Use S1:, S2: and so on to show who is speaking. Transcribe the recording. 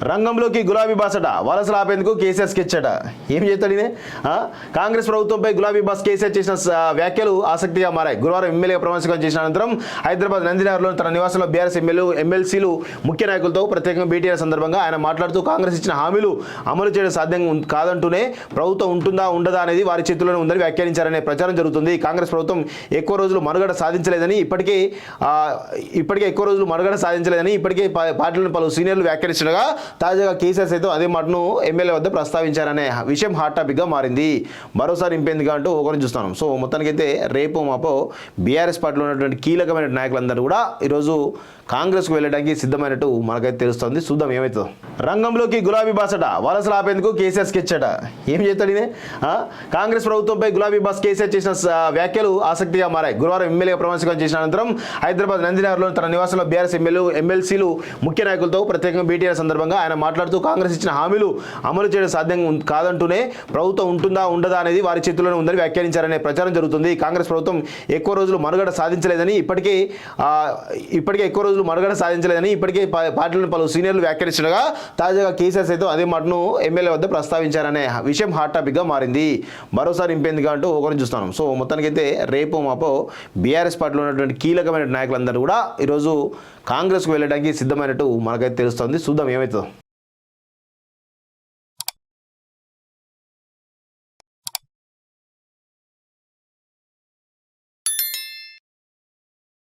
S1: రంగంలోకి గులాబీ బాసట వలసలు ఆపేందుకు కేసీఆర్ స్కెచ్చట. ఏం చేస్తాడు ఈయన? కాంగ్రెస్ ప్రభుత్వంపై గులాబీ బాస్ కేసీఆర్ చేసిన వ్యాఖ్యలు ఆసక్తిగా మారాయి. గురువారం ఎమ్మెల్యేగా ప్రమాణ స్వీకారం చేసిన అనంతరం హైదరాబాద్ నందినగర్లో తన నివాసంలో బీఆర్ఎస్ ఎమ్మెల్సీలు ముఖ్య నాయకులతో ప్రత్యేకంగా భేటీ అయిన సందర్భంగా ఆయన మాట్లాడుతూ కాంగ్రెస్ ఇచ్చిన హామీలు అమలు చేయడం సాధ్యం కాదంటూనే ప్రభుత్వం ఉంటుందా ఉండదా అనేది వారి చేతుల్లోనే ఉందని వ్యాఖ్యానించారనే ప్రచారం జరుగుతుంది. కాంగ్రెస్ ప్రభుత్వం ఎక్కువ రోజులు మనుగడ సాధించలేదని ఇప్పటికే ఎక్కువ రోజులు మనుగడ సాధించలేదని ఇప్పటికే పార్టీలోని పలు సీనియర్లు వ్యాఖ్యానిస్తుండగా తాజాగా కేసీఆర్ సైతం అదే మాటను ఎమ్మెల్యే వద్ద ప్రస్తావించారనే విషయం హాట్ టాపిక్గా మారింది. మరోసారి ఇంపేందుగా అంటూ ఒకరిని చూస్తున్నాం. సో మొత్తానికైతే రేపు మాపో బీఆర్ఎస్ పార్టీలో ఉన్నటువంటి కీలకమైన నాయకులందరూ కూడా ఈరోజు కాంగ్రెస్కు వెళ్ళడానికి సిద్ధమైనట్టు మనకైతే తెలుస్తుంది. చూద్దాం ఏమవుతుందో. రంగంలోకి గులాబీ బాసట వలసలు ఆపేందుకు కేసీఆర్ స్కెచ్చట. ఏం చేస్తాడు ఈయన? కాంగ్రెస్ ప్రభుత్వంపై గులాబీ బాస్ కేసీఆర్ చేసిన వ్యాఖ్యలు ఆసక్తిగా మారాయి. గురువారం ఎమ్మెల్యేగా ప్రమాణ స్వీకారం చేసిన అనంతరం హైదరాబాద్ నందినగర్లో తన నివాసంలో బీఆర్ఎస్ ఎమ్మెల్సీలు ముఖ్య నాయకులతో ప్రత్యేకంగా భేటీ అయిన సందర్భంగా ఆయన మాట్లాడుతూ కాంగ్రెస్ ఇచ్చిన హామీలు అమలు చేయడం సాధ్యం కాదంటూనే ప్రభుత్వం ఉంటుందా ఉండదా అనేది వారి చేతుల్లోనే ఉందని వ్యాఖ్యానించారనే ప్రచారం జరుగుతుంది. కాంగ్రెస్ ప్రభుత్వం ఎక్కువ రోజులు మనుగడ సాధించలేదని ఇప్పటికే ఎక్కువ రోజులు మనుగడ సాధించలేదని ఇప్పటికే పార్టీలోని పలు సీనియర్లు వ్యాఖ్యానిస్తుండగా తాజాగా కేసీఆర్ సైతం అదే మాటను ఎమ్మెల్యే వద్ద ప్రస్తావించారనే విషయం హాట్ టాపిక్గా మారింది. మరోసారి ఇంపేందుగా అంటూ ఒకరిని చూస్తున్నాం. సో మొత్తానికైతే రేపు మాపో బీఆర్ఎస్ పార్టీలో ఉన్నటువంటి కీలకమైన నాయకులందరూ కూడా ఈరోజు కాంగ్రెస్కు వెళ్ళడానికి సిద్ధమైనట్టు మనకైతే తెలుస్తుంది. చూద్దాం ఏమవుతుందో.